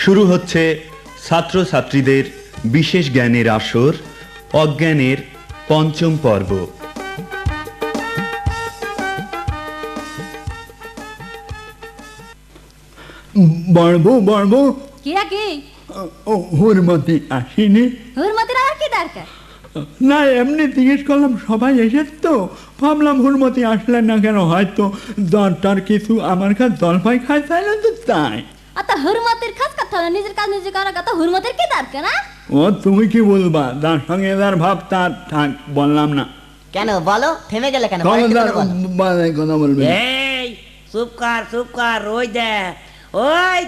শুরু হচ্ছে ছাত্রছাত্রীদের বিশেষ জ্ঞানের আসর, অজ্ঞানের পঞ্চম পর্ব। বড়বো কি হুরমতি আসেনি? হুরমতির আর কি দরকার? না, এমনি জিজ্ঞেস করলাম, সবাই এসেছে তো ভাবলাম হুরমতি আসলেন না কেন, হয়তো দরটার কিছু আমার কাছে জলপাই খাই চাইলেন তো তাই। আচ্ছা হুরমতির কাজ করতে হবে, নিজের কাজ নিজে করার কথা। হুরমতির কি দরকার? না ও তুমি কি বলবা, যার সঙ্গে যার ভাব তার থাক, বললাম না। কেন বলো, থেমে গেলে কেন? কথা বলবে। এই চুপ কর, ওই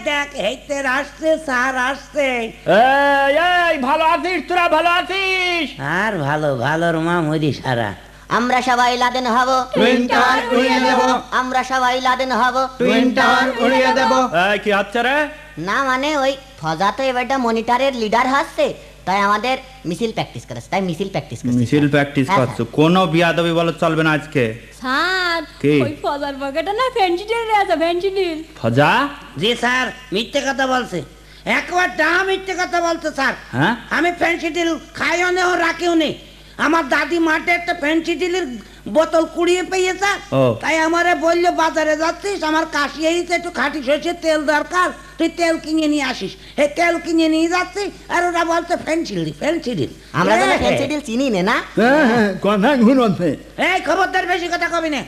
দেখ হেইতে আসছে, স্যার আসছে। এই ভালো আছিস তোরা? ভালো আছিস? আর ভালোর মা মরি সারা। আমরা সবাই লাদেন হব, টুইনটার উড়িয়ে দেব, আমরা সবাই লাদেন হব, টুইনটার উড়িয়ে দেব। এই কি হচ্ছে রে? না মানে ওই ফজা তো এবারটা মনিটরের লিডার হচ্ছে, তাই আমাদের মিছিল প্র্যাকটিস করেছে, তাই মিছিল প্র্যাকটিস করছে। মিছিল প্র্যাকটিস হ্যাঁ, করছো? কোনো বিয়াদবি বলে চলবে না আজকে। স্যার কি? ওই ফজার পকেটে না ফেন্সিডিল আছে, ফেন্সিডিল। ফজা? জি স্যার, মিথ্যে কথা বলছে, একবার মিথ্যে কথা বলছে স্যার। হ্যাঁ? আমি ফেন্সিডিল খাইও নে ও রাখিও নে। আমার দাদি মাঠে একটা ফেন্সিডিলের বোতল কুড়িয়ে পেয়েছে, ও। তাই আমারে বললো বাজারে যাচ্ছিস, আমার কাশি হয়েছে, একটু খাঁটি সরষের তেল দরকার, তুই তেল কিনে নিয়ে আসিস। এই তেল কিনে নিয়ে যাচ্ছি, আর ওরা বলছে ফেন্সিডিল। আমরা তো ফেন্সিডিল চিনি না। হ্যাঁ, কথা ঘুরছে। এই খবরদার বেশি কথা কবি না।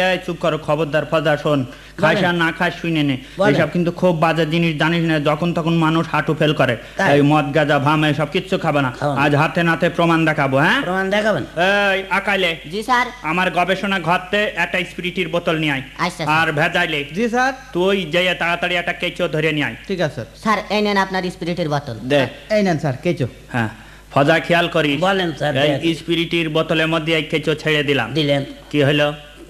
এই চুপ করো, খবরদার। ফজা শোন, খাস আর না খাস শুনে নে। বলেন। এসব কিন্তু খুব বাজে জিনিস, জানিস না? যখন তখন মানুষ হাঁটু ফেল করে। তাই? এই মদ গাঁজা ভাম এসব কিচ্ছু খাবে না। খাবো না। আজ হাতে নাতে প্রমাণ দেখাবো। হ্যাঁ, প্রমাণ দেখাবেন? এই আকাইলে জি স্যার। আমার গবেষণা ঘরতে একটা স্পিরিটের বোতল নিয়ে আয়। আচ্ছা, আর ভেজাইলে জি স্যার। তুই যেয়ে তাড়াতাড়ি একটা কেঁচো ধরে নিয়ে আয়। ঠিক আছে স্যার এই নেন আপনার স্পিরিটের বোতল। দে। এই নেন স্যার কেঁচো। হ্যাঁ, ফজা খেয়াল করিস। বলেন স্যার। এই স্পিরিটের বোতলের মধ্যে এই কেঁচো ছেড়ে দিলাম। দিলেন? কি হলো?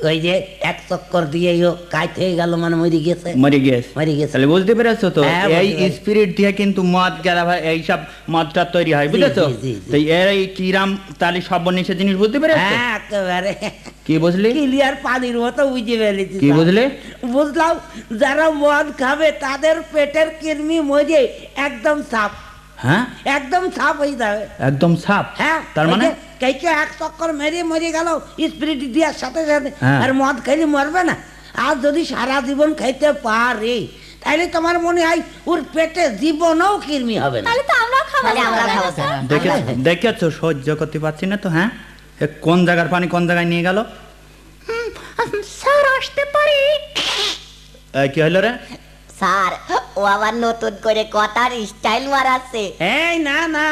ওই যে এক চক্কর দিয়ে কাইট হয়ে গেল, মানে মরে গেছে। মরে গেছে? মরে গেছে। তাহলে বুঝতে পেরেছো তো, হ্যাঁ, এই বুঝতে পেরেছি। স্পিরিট দিয়ে কিন্তু মদ গাঁজা এইসব মদটা তৈরি হয়, বুঝেছো? জি, জি, জি। তো এই কিরাম তালি সর্বনিশের জিনিস বুঝতে পেরেছো? হ্যাঁ একেবারে কি বুঝলি? ক্লিয়ার পানির মতো বুঝে ফেলেছি। কি বুঝলে? বুঝলাম, যারা মদ খাবে তাদের পেটের কৃমি মরে একদম সাফ, হ্যাঁ, একদম সাফ হয়ে যাবে। একদম সাপ। হ্যাঁ, তার মানে কেউ এক চক্কর মেরে মরে গেল স্পিরিট দেওয়ার সাথে সাথে, হ্যাঁ। আর মদ খাইলে মরবে না। আর যদি সারা জীবন খাইতে পারে, তাহলে তোমার মনে হয় ওর পেটে জীবনও কৃমি হবে না। তাহলে তো আমরাও খাবো। তাহলে আমরা খাবো স্যার। দেখেছো সহ্য করতে পারছি না তো। হ্যাঁ, এ কোন জায়গার পানি কোন জায়গায় নিয়ে গেল? স্যার আসতে পারি? কি হলো রে? স্যার ও আবার নতুন করে কথার স্টাইল মারাচ্ছে। এই না,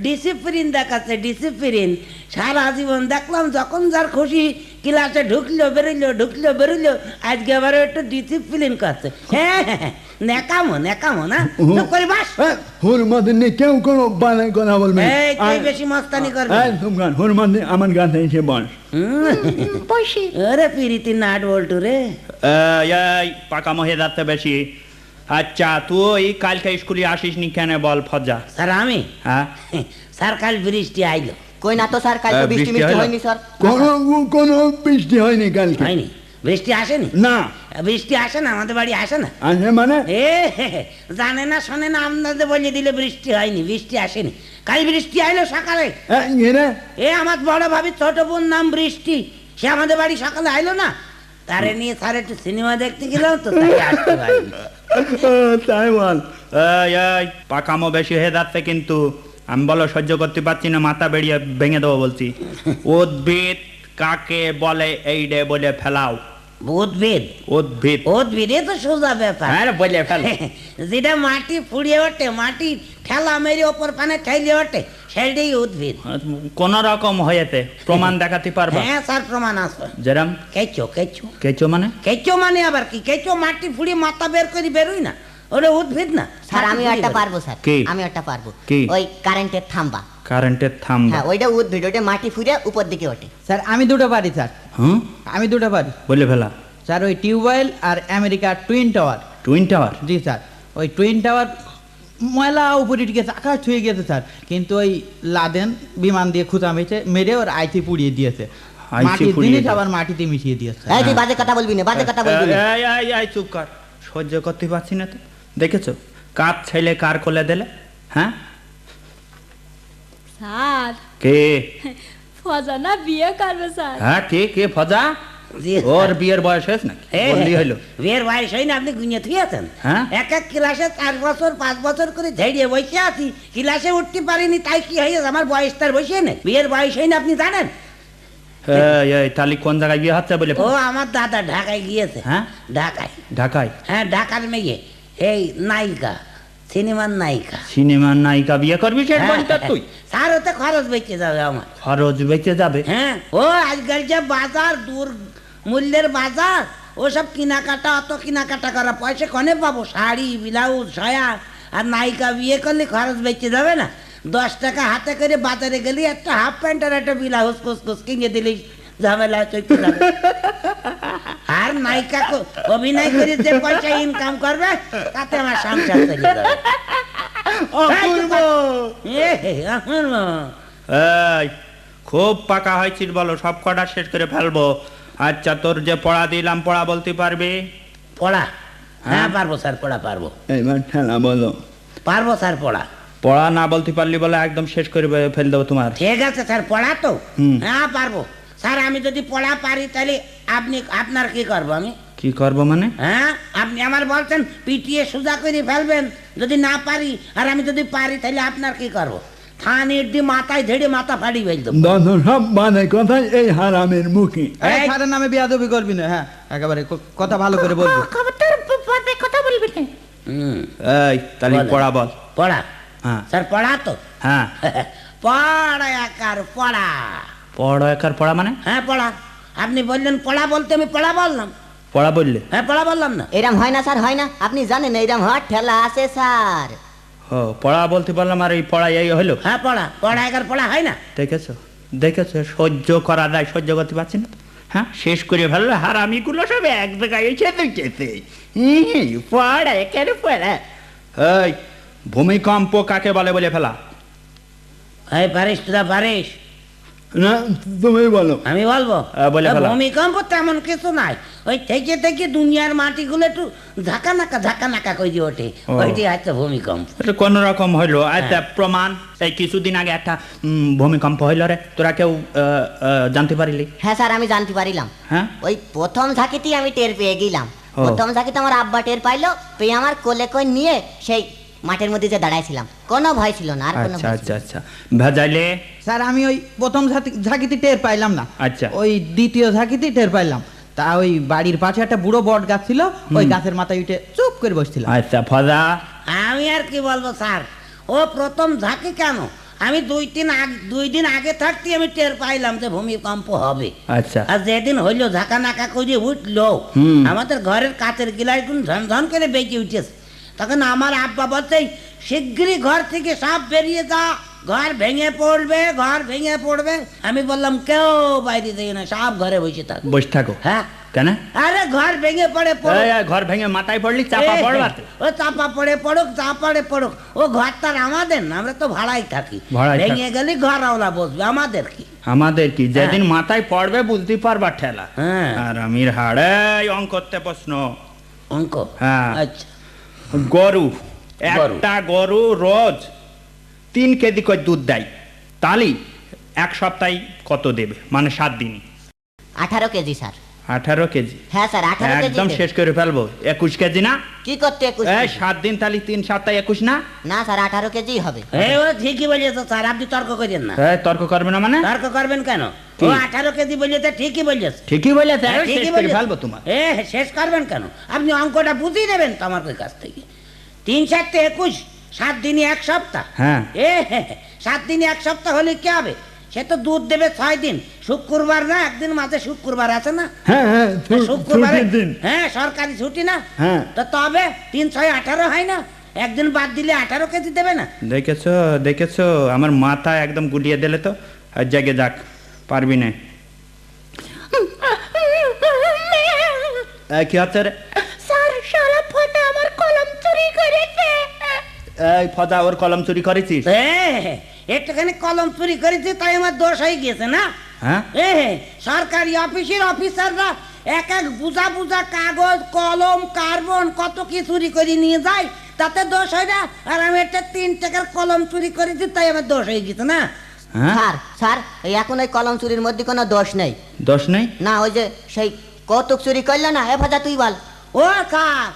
ডিসিপ্লিন দেখাচ্ছে, ডিসিপ্লিন। সারা জীবন দেখলাম যখন যার খুশি ক্লাসে ঢুকলো বেরোলো, আজকে আবার একটু ডিসিপ্লিন করছে। হ্যাঁ, নেকামো না। চুপ করে বাস। হুরমতি নিয়ে কেউ কোনো বানায় কথা বলবে না। এই তুই বেশি মস্তানি করবি। এই তোমরা হুরমতি আমার কাছে এসে বস। ওরে পিরিতি নাট বল্টু রে। এই পাকামো হয়ে যাচ্ছে বেশি। আচ্ছা, তুই কালকে স্কুলে আসিস নি কেন বল ফজা? স্যার আমি, হ্যাঁ, স্যার কাল বৃষ্টি আইলো। কই না তো স্যার, কালকে বৃষ্টি বৃষ্টি মিষ্টি হলো? হয়নি স্যার। কোনো বৃষ্টি হয়নি কালকে। হয়নি? বৃষ্টি আসেনি? না। বৃষ্টি আসে না, আমাদের বাড়ি আসে না। আসে মানে? জানে না শোনে না, আপনাদের বলে দিলে বৃষ্টি হয়নি, বৃষ্টি আসেনি। কাল বৃষ্টি আইলো সকালে। আমার বড় ভাবি ছোট বোন নাম বৃষ্টি, সে আমাদের বাড়ি সকালে আইলো না, তারে নিয়ে স্যার একটু সিনেমা দেখতে গেলাম তো, তাই আসতে পারিনি। তাই বল। এই পাকামো বেশি হয়ে যাচ্ছে কিন্তু। আমি বলো সহ্য করতে পারছি না, মাথা বেরিয়ে ভেঙে দেবো বলছি। উদ্ভিদ কাকে বলে এইডে বলে ফেলাও। উদ্ভিদ? উদ্ভিদ এ তো সোজা ব্যাপার। হ্যাঁ, বলে ফেল। যেটা মাটি ফুড়িয়ে ওঠে, মাটি ঠেলা মেরে ওপর পানে ঠেলে ওঠে, সেইটাই উদ্ভিদ। কোন রকম হয়েছে প্রমাণ দেখাতে পারবা? হ্যাঁ স্যার, প্রমাণ আছে। যেরম কেঁচো মানে? কেঁচো মানে আবার কি? কেঁচো মাটি ফুড়িয়ে মাথা বের করে বেরোই না, ওটা উদ্ভিদ না স্যার আমি একটা পারবো স্যার। কি? আমি একটা পারবো। কি? ওই কারেন্টের থাম্বা। কারেন্টের থাম্বা? হ্যাঁ, ওইটা উদ্ভিদ, ওইটা মাটি ফুড়ে উপর দিকে ওঠে। স্যার আমি দুটো পারি স্যার। হুম, আমি দুটো পারি। বলে ফেলা। স্যার ওই টিউবওয়েল আর আমেরিকার টুইন টাওয়ার। Twin tower? জি স্যার, ওই টুইন টাওয়ার ময়লা উপরে গেছে, আকাশ ছুঁয়ে গেছে স্যার, কিন্তু ওই লাদেন বিমান দিয়ে খুঁজা মেরে ওর আইসি পুড়িয়ে দিয়েছে। মাটির জিনিস আবার মাটিতে মিশিয়ে দিয়েছে। এই তুই বাজে কথা বলবি না, বাজে কথা বলবি না। এই চুপ কর, সহ্য করতে পারছি না তো। দেখেছো কার ছেলে কার কোলে দিলে? হ্যাঁ, স্যার কে? ফজা না বিয়ে করবে স্যার। হ্যাঁ, কে ফজা? জি, ওর বিয়ের বয়স হয়েছে নাকি? বললি হইলো। বিয়ের বয়স হয় না, আপনি গুনিয়ে থুয়েছেন। হ্যাঁ? এক এক ক্লাসে 4 বছর 5 বছর করে ঝেড়িয়ে বসে আছি, ক্লাসে উঠতে পারিনি, তাই কি হয়েছে? আমার বয়স তার বসে নেই, বিয়ের বয়স হয় না, আপনি জানেন? এই তাহলে কোন জায়গায় বিয়ে হচ্ছে বলে? ও আমার দাদা ঢাকায় গিয়েছে। হ্যাঁ? ঢাকায়। ঢাকায়? হ্যাঁ, ঢাকার মেয়ে, এই নায়িকা, সিনেমার নায়িকা। সিনেমার নায়িকা বিয়ে করবি? তুই স্যার, ওতে খরচ বেঁচে যাবে আমার। খরচ বেঁচে যাবে? হ্যাঁ, ও আজকাল যে বাজার, দূর মূল্যের বাজার, ওসব কেনাকাটা, অত কেনাকাটা করা পয়সা কনে পাবো? শাড়ি, ব্লাউজ, সায়া। আর নায়িকা বিয়ে করলে খরচ বেঁচে যাবে না? 10 টাকা হাতে করে বাজারে গেলি একটা হাফ প্যান্ট আর একটা ব্লাউজ কুচকুচ কিনে দিলি, ঝামেলা চলতে যাবে। আর নায়িকা অভিনয় করে যে পয়সা ইনকাম করবে, তাতে আমার সংসার চলে যাবে। এই খুব পাকা হয়েছিস বলো, সব কটা শেষ করে ফেলবো। আচ্ছা, তোর যে পড়া দিলাম, পড়া বলতে পারবি? পড়া? হ্যাঁ পারবো স্যার, পড়া পারবো। এবার ঠেলা বলো। পারবো স্যার পড়া। পড়া না বলতে পারলি বলে একদম শেষ করে ফেল দেবো তোমার। ঠিক আছে স্যার, পড়া তো হ্যাঁ পারবো স্যার। আমি যদি পড়া পারি তাহলে আপনার কি করবো আমি? কি করবো মানে? হ্যাঁ, আপনি আমার বলছেন পিটিয়ে সোজা করে ফেলবেন যদি না পারি, আর আমি যদি পারি তাহলে আপনার কি করবো? থানির দি মাথায় ধরে মাথা ফাড়ি ফেল দেবো। দাদা সব মানে কথাই এই হারামের মুখে। এই স্যারের নামে বেয়াদবি করবি না। হ্যাঁ, একেবারে কথা ভালো করে বলবি। কথা বলবি না। এই তাহলে বলেন। পড়া বল। পড়া? হ্যাঁ। স্যার পড়া তো হ্যাঁ। পড়া একার পড়া। পড়া একার পড়া মানে? হ্যাঁ পড়া। আপনি বললেন পড়া বলতে, আমি পড়া বললাম। পড়া বললে? হ্যাঁ, পড়া বললাম না? এরম হয় না স্যার, হয় না? আপনি জানেন এরম হওয়ার ঠেলা আছে স্যার। ও, পড়া বলতে পারলাম, আর এই পড়া এই হলো? হ্যাঁ পড়া। পড়া একার পড়া হয় না? দেখেছো দেখেছো, সহ্য করা যায়, সহ্য করতে পারছি না। হ্যাঁ, শেষ করে ফেললো। আর আমিগুলো সব এক জায়গায় এসে দেখেছে। পড়া একের পড়া। এই ভূমিকম্প কাকে বলে বলে ফেলা? এই পারিস, তোরা পারিস? না, তুমি বলো। আমি বলবো? বলে ফেলো। ভূমিকম্প তেমন কিছু নাই, ওই থেকে থেকে দুনিয়ার মাটিগুলো একটু ঝাঁকা নাকা করে ওঠে, ওইটি হচ্ছে ভূমিকম্প। এটা কোন রকম হইলো? আচ্ছা, প্রমাণ? এই কিছুদিন আগে একটা ভূমিকম্প হইল রে, তোরা কেউ জানতে পারিলি? হ্যাঁ স্যার, আমি জানতে পারিলাম। হ্যাঁ? ওই প্রথম ঝাঁকিতেই আমি টের পেয়ে গেলাম। ও। প্রথম ঝাঁকিতে আমার আব্বা টের পাইলো, পেয়ে আমার কোলে কই নিয়ে সেই মাঠের মধ্যে যে দাঁড়াইছিলাম, কোনো ভয় ছিল না। আর কোনো আচ্ছা ভয় ছিল আচ্ছা আচ্ছা, ভেজাইলে? স্যার, আমি ওই প্রথম ঝাঁকিতে টের পাইলাম না। আচ্ছা। ওই দ্বিতীয় ঝাঁকিতে টের পাইলাম। তা ওই বাড়ির পাশে একটা বুড়ো বট গাছ ছিল, ওই গাছের মাথায় উঠে চুপ করে বসছিলাম। আচ্ছা, ফজা? আমি আর কি বলবো স্যার, ও প্রথম ঝাঁকি কেন, আমি 2 দিন আগে থাকতে আমি টের পাইলাম যে ভূমিকম্প হবে। আচ্ছা। আর যেদিন হইলো ঝাঁকা নাকা করে উঠলো, আমাদের ঘরের কাচের গিলায় ঝনঝন করে বেঁচে উঠেছে। তখন আমার আব্বা বলছে, শিগগিরই ঘর থেকে সব বেরিয়ে যা, ঘর ভেঙে পড়বে, ঘর ভেঙে পড়বে। আমি বললাম, কেউ বাইরে যাই না, সব ঘরে বসে থাকো। বসে থাকো? হ্যাঁ। কেন? আরে ঘর ভেঙে পড়ে পড়ে, এই, ঘর ভেঙে মাথায় পড়লি, চাপা পড়বাতে? ও চাপা পড়ে পড়ুক, যা পড়ে পড়ুক, ও ঘর তার আমাদের না, আমরা তো ভাড়াই থাকি। ভাড়ায় থাক। ভেঙে গেলে ঘর আওলা বসবে, আমাদের কি? আমাদের কি? যেদিন মাথায় পড়বে বুঝতে পারবা ঠেলা। হ্যাঁ। আর আমির হাড়ে অঙ্কতে প্রশ্ন। অঙ্ক? হ্যাঁ। আচ্ছা। গরু, গরু। একটা গরু রোজ 3 কেজি করে দুধ দেয়, তাহলে 1 সপ্তাহে কত দেবে? মানে 7 দিন। 18 কেজি স্যার। 18 কেজি? হ্যাঁ স্যার, 18 কেজি। একদম শেষ করে ফেলবো। 21 কেজি না? কি করতে 21 এই কেজি? 7 দিন, তাহলে 3 সপ্তাহে 21 না? না স্যার, 18 কেজি হবে। এই ও ঠিকই বলেছে স্যার, আপনি তর্ক করেন না। এই তর্ক করবে না মানে? তর্ক করবেন কেন? কি? ও 18 কেজি বলেছে, ঠিকই বলেছে। ঠিকই বলেছে, হ্যাঁ, শেষ ঠিকই করে বলেছে। ফেলবো তোমার। শেষ করবেন কেন? আপনি অঙ্কটা বুঝিয়ে নেবেন তো আমার কাছ থেকে। 3 × 7 = 21, 7 দিনই 1 সপ্তাহ। হ্যাঁ। 7 দিনই 1 সপ্তাহ হলে কি হবে? সে তো দুধ দেবে 6 দিন। শুক্রবার না, একদিন মাঝে শুক্রবার আছে না? হ্যাঁ হ্যাঁ, শুক্রবারে ছুটির দিন। হ্যাঁ, সরকারি ছুটি না? হ্যাঁ। তো তবে 3 × 6 = 18 হয় না? একদিন বাদ দিলে 18 কেজি দেবে না? দেখেছো দেখেছো, আমার মাথা একদম গুলিয়ে দিলে তো। আর জাগে যাক, পারবি না। কি হচ্ছে রে? স্যার, সারা ফটা আমার কলম চুরি করেছে। এই ফজা, ওর কলম চুরি করেছিস? একটুখানি কলম চুরি করেছি, তাই আমার দোষ হয়ে গিয়েছে না? হ্যাঁ। সরকারি অফিসের অফিসাররা এক এক বুঝা বুঝা কাগজ, কলম, কার্বন কত কি চুরি করে নিয়ে যায়, তাতে দোষ হয় না? আর আমি একটা 3 টাকার কলম চুরি করেছি তাই আমার দোষ হয়ে গেছে না? হ্যাঁ স্যার স্যার এই এখন ওই কলম চুরির মধ্যে কোনো দোষ নেই। দোষ নেই? না ওই যে সেই কৌতুক চুরি করলো না, এ ভাজা তুই বল। ও স্যার,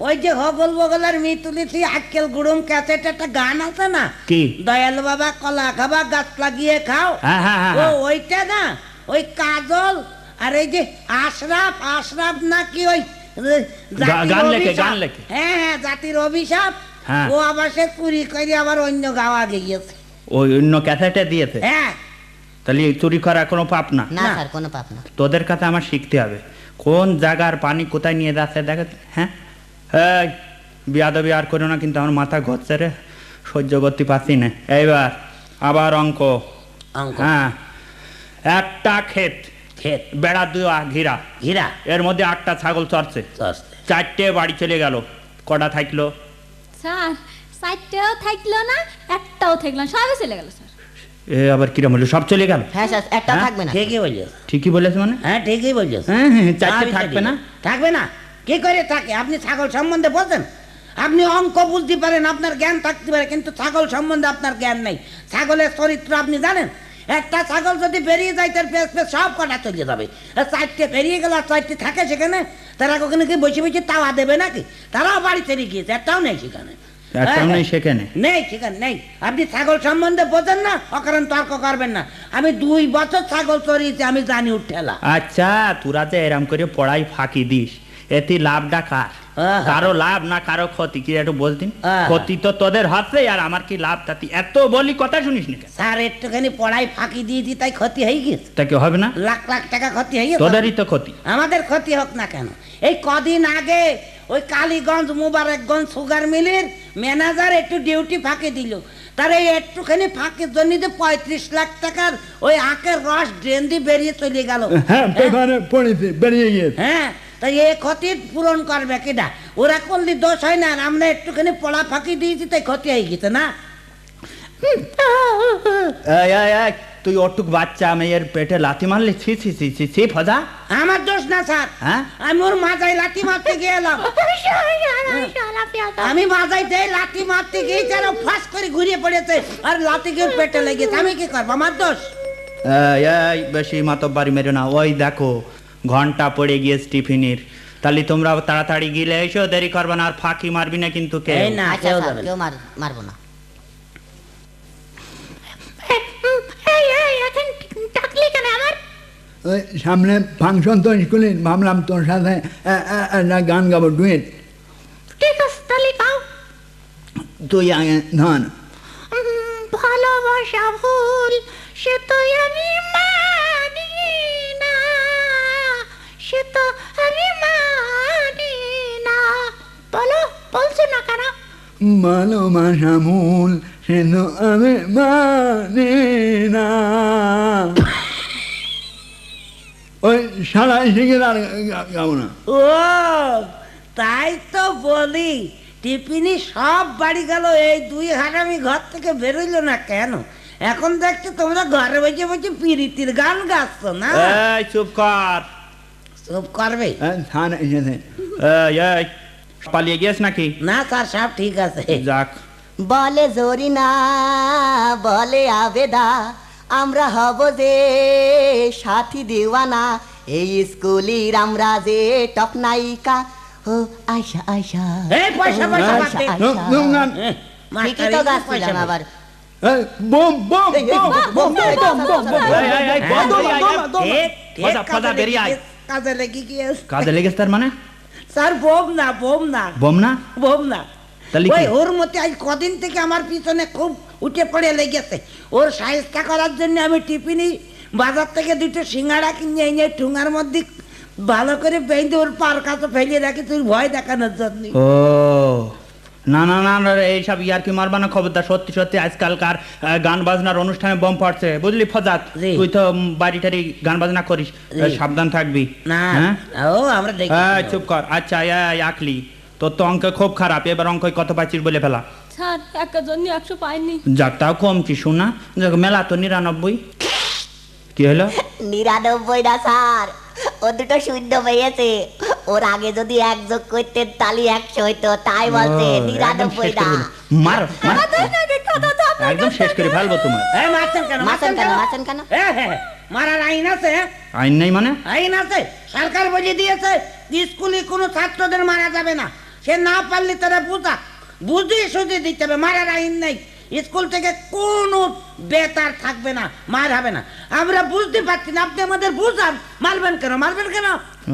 ওই যে হগল বগলার মিতুলিছি আক্কেল গুড়ুম ক্যাসেট একটা গান আছে না, কি? দয়াল বাবা কলা খাবা গাছ লাগিয়ে খাও। হ্যাঁ, হ্যাঁ, হ্যাঁ, ও হ্যাঁ। ওইটা না, ওই কাজল আর এই যে আশরাফ, আশরাফ নাকি ওই জাতির গান লেখে, অভিশাপ। গান লেখে। হ্যাঁ হ্যাঁ, জাতির অভিশাপ। হ্যাঁ। ও আবার সে চুরি করে আবার অন্য গাওয়া গিয়েছে। ওই অন্য ক্যাসেটে দিয়েছে? হ্যাঁ। তাহলে এই চুরি করা কোনো পাপ না? না না। স্যার কোনো পাপ না। তোদের কাছে আমার শিখতে হবে কোন জায়গার পানি কোথায় নিয়ে যাচ্ছে দেখা। হ্যাঁ এই বিয়াদবি আর করো না, কিন্তু আমার মাথা ঘুরছে রে, সহ্য করতে পারছি না। এইবার আবার অঙ্ক। অঙ্ক। হ্যাঁ, একটা ক্ষেত, ক্ষেত, বেড়া দুয়া ঘিরা, ঘিরা, এর মধ্যে 8টা ছাগল চড়ছে, চস্তে। 4টে বাড়ি চলে গেল, কটা থাকলো? স্যার 4টেও থাকলো না, একটাও থাকলো না, সবই চলে গেল স্যার। এ আবার কিরম হলো, সব চলে গেল? হ্যাঁ স্যার একটা হ্যাঁ? থাকবে না। ঠিকই বলছিস। ঠিকই বলেছ মানে? হ্যাঁ ঠিকই বলছিস। হ্যাঁ হ্যাঁ, 4টে আমি তো থাকবে না? থাকবে না, কি করে থাকে? আপনি ছাগল সম্বন্ধে বোঝেন? আপনি অঙ্ক বুঝতে পারেন, আপনার জ্ঞান থাকতে পারে, কিন্তু ছাগল সম্বন্ধে আপনার জ্ঞান নেই। ছাগলের চরিত্র আপনি জানেন? একটা ছাগল যদি বেরিয়ে যায় তার পেছ পেছ সব কটা চলে যাবে। আর 4টে বেরিয়ে গেল আর 4টে থাকে সেখানে, তারা কখনো কি বসে বসে তাওয়া দেবে নাকি? তারাও বাড়ি ছেড়ে গিয়েছে, একটাও নেই সেখানে। একটাও নেই সেখানে? নেই সেখানে নেই। আপনি ছাগল সম্বন্ধে বোঝেন না, অকারণ তর্ক করবেন না। আমি 2 বছর ছাগল চড়িয়েছি, আমি জানি উঠেলা। আচ্ছা, তোরা যে এরম করে পড়াই ফাঁকি দিস, এতে লাভটা কার? কারো লাভ না কারো ক্ষতি, কি একটু বলতিন? ক্ষতি তো তোদের হচ্ছে, আর আমার কি লাভ? তাতে এত বলি কথা শুনিস না? স্যার একটুখানি পড়াই ফাঁকি দিয়েছি তাই ক্ষতি হয়ে গেছে। তা কি হবে না? লাখ লাখ টাকা ক্ষতি হয়ে গেছে। তোদেরই তো ক্ষতি। আমাদের ক্ষতি হোক না কেন? এই কদিন আগে ওই কালীগঞ্জ মুবারকগঞ্জ সুগার মিলের ম্যানেজার একটু ডিউটি ফাঁকি দিল, তার এই একটুখানি ফাঁকির জন্য যে 35 লাখ টাকার ওই আখের রস ড্রেন দিয়ে বেরিয়ে চলে গেল। হ্যাঁ পেপারে পড়েছি, বেরিয়ে গিয়েছে। হ্যাঁ, তাই এই ক্ষতি পূরণ করবে কিনা? ওরা করলে দোষ হয় না, আর আমরা একটুখানি পড়া ফাঁকি দিয়েছি তাই ক্ষতি হয়ে গেছে না? এই, এই, এই, তুই ওটুক বাচ্চা মেয়ের পেটে লাথি মারলি? ছি ছি ছি ছি ছি, ফজা। আমার দোষ না স্যার, হ্যাঁ? আমি ওর মাথায় লাথি মারতে গেলাম। আমি মাথায় দিয়ে লাথি মারতে গিয়ে যেন ফাঁস করে ঘুরিয়ে পড়েছে আর লাথি গিয়ে পেটে লেগেছে। আমি কি করবো? আমার দোষ। এই, এই, বেশি মাতব্বারি মেরো না। ওই দেখো ঘন্টা পড়ে গিয়েছে টিফিনের, তাহলে তোমরা তাড়াতাড়ি গিলে এসো, দেরি করবে না, আর ফাঁকি মারবি না কিন্তু কে? এই না, আচ্ছা কেউ স্যার যাবে না। কেউ মারবো না। ওই সামনে ফাংশন তো স্কুলে, ভাবলাম তোর সাথে একটা গান গাবো, ডুয়েট। ঠিক আছে তাহলে গাও। তুই আগে ধন। ভালোবাসা ভুল সে তো আমি মানি না, সে তো আমি মানি না। বলো, বলছো না কেন? ভালোবাসা মূল সে তো আমি মানি না। ওই সারা শিখে আর গাবো না। ও তাই তো বলি, টিফিনি সব বাড়ি গেল, এই 2 হারামি ঘর থেকে বেরোইলো না কেন? এখন দেখছি তোমরা ঘরে বসে বসে পিরিতির গান গাচ্ছ না? এই চুপ কর। চুপ করবে থান এসেছে। এই, এই, পালিয়ে গিয়েছ নাকি? না স্যার, সব ঠিক আছে। যাক। বলে জরিনা, বলে আবেদা, আমরা হব যে সাথী দেওয়ানা, এই স্কুলের আমরা যে টপ নায়িকা। ও আয়শা আয়শা, এই পয়সা পয়সা আয়শা, বাদ দে। আয়শা। মাস্টার, ঠিকই তো এই গাচ্ছিলাম পয়সা আবার। বোম বোম এই, এই, bomb bomb, bomb bomb bomb bomb. এই, এই, এই, বন্ধ, এই, এই, এই, ঠিক, ঠিক, ফজা, ফজা, কাজে বেরিয়ে আয়। লেগে- কাজে লেগে গিয়েছে। কাজে লেগেছে তার মানে? স্যার বোম না, বোম না, বোম না? বোম না। তাহলে কি? ওই ওর মতে আজ কদিন থেকে আমার পিছনে খুব উঠে পড়ে লেগেছে। ওর সাহিস্তা করার জন্য আমি টিফিনি বাজার থেকে 2টো সিঙ্গাড়া কিনে এনে ঠুঙার মধ্যে ভালো করে বেঁধে ওর পার কাছে ফেলে রাখি, তুই ভয় দেখানোর জন্য। ও না না না না, এইসব ইয়ার কি মারবা না, খবরদার। সত্যি সত্যি আজকালকার গান বাজনার অনুষ্ঠানে বোম পড়ছে, বুঝলি ফজাত? জি। তুই তো বাড়ি টাড়ি গান বাজনা করিস, জি। সাবধান থাকবি। না, হ্যাঁ? ও আমরা দেখি। এই, চুপ কর। আচ্ছা, এই আকলি, তোর তো অঙ্ক খুব খারাপ, এবার অঙ্ক কত পাচ্ছিস বলে ফেলা। স্যার একের জন্য 100 পাইনি। যাক, তাও কমছি শোনা। যাক, মেলা তো 99। কি হলো? 99 না স্যার, ও 2টো শূন্য পেয়েছে, ওর আগে যদি 1 যোগ করতে তালি 100 হইতো, তাই বলছে ও, একদম শেষ 99 করে না। দিল। মারো একদম শেষ করে ফেলবো তোমার। এই মারছেন কেন? মারছেন কেন? মারছেন কেন? মারার আইন আছে? আইন নেই মানে? আইন আছে, সরকার বলে দিয়েছে স্কুলে কোনো ছাত্রদের মারা যাবে না। সে না পারলে তারা বুঝিয়ে সুঝিয়ে দিতে হবে, মারার আইন নেই। স্কুল থেকে কোনো বেতার থাকবে না, মার হবে না। আমরা বুঝতে পারছি না, আপনি আমাদের বুঝান। মারবেন কেন? মারবেন কেন?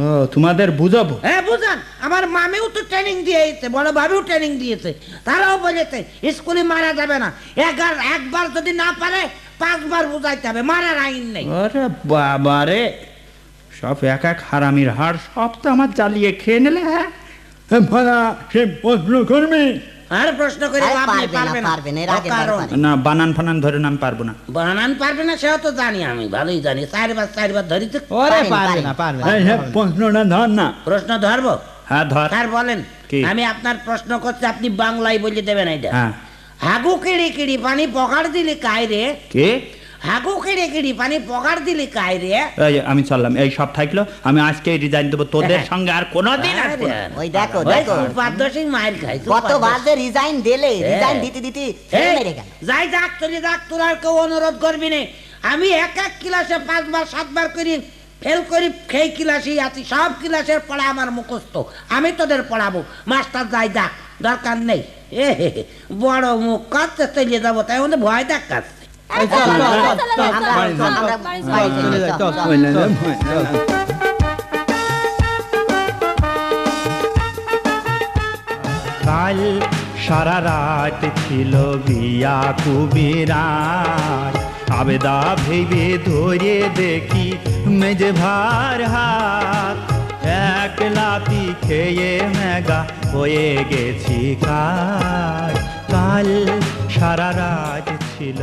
ও তোমাদের বুঝাবো? হ্যাঁ বুঝান। আমার মামিও তো ট্রেনিং দিয়েছে, বড় ভাবিও ট্রেনিং দিয়েছে, তারাও বলেছে স্কুলে মারা যাবে না। একবার যদি না পারে 5 বার বুঝাইতে হবে, মারার আইন নেই। আরে বাবারে, সব এক এক হারামির হাড়, সব তো আমার জ্বালিয়ে খেয়ে নিলে। হ্যাঁ ফালা সে প্রশ্ন করবে। আর প্রশ্ন করে আরে লাভ নেই, পারবে না, পারবে না। পারবে না, এর আগের বার অকারণ। পারে। না, বানান ফানান ধরে না আমি পারবো না। বানান পারবে না সেও তো জানি, আমি ভালোই জানি। 4 বার ধরি তো। ওরে পারেন, পারবে পারেন। না, পারবে এই না। প্রশ্নটা ধর না। প্রশ্ন ধরবো? হ্যাঁ ধর। স্যার বলেন। কি? আমি আপনার প্রশ্ন করছি, আপনি বাংলায় বলে দেবেন এটা। হ্যাঁ। হাগু কিড়ি কিড়ি পানি পকাড় দিলি কাই রে? কে? হাগু কিড়ি কিড়ি পানি পকাড় দিলি কাই রে? এই যে আমি চললাম, এই সব থাকলো, আমি আজকে রিজাইন দেবো, তোদের সঙ্গে আর কোনোদিন আসবো না। ওই দেখো, ওই দেখো। সুপার সিং মায়ের খাই। কতবার যে রিজাইন দিলে, রিজাইন দিতে দিতে ফেল মেরে গেল। যাই যাক, চলে যাক, তোর আর কেউ অনুরোধ করবি না। আমি এক ক্লাসে 5 বার 7 বার করি ফেল করি, সেই ক্লাসেই আছি। সব ক্লাসের পড়া আমার মুখস্থ, আমি তোদের পড়াবো। মাস্টার যাই যাক, দরকার নেই। বড় মুখ কাঁদতে চলে যাবো, তাই আমাদের ভয় দেখাচ্ছে। এই চল, চল, চল, চল, আমরা বাড়ি যাই। আমরা বাড়ি বাড়ি যাই। চলে যাই, যাই, চল, চল। ওই না, ভয় না। কাল সারা রাত ছিল বিয়া কুবিরার, আবেদা ভেবে ধরে দেখি মেজে ভার হাত, এক লাতি খেয়ে মেগা হয়ে গেছি কাল। কাল সারা রাত ছিল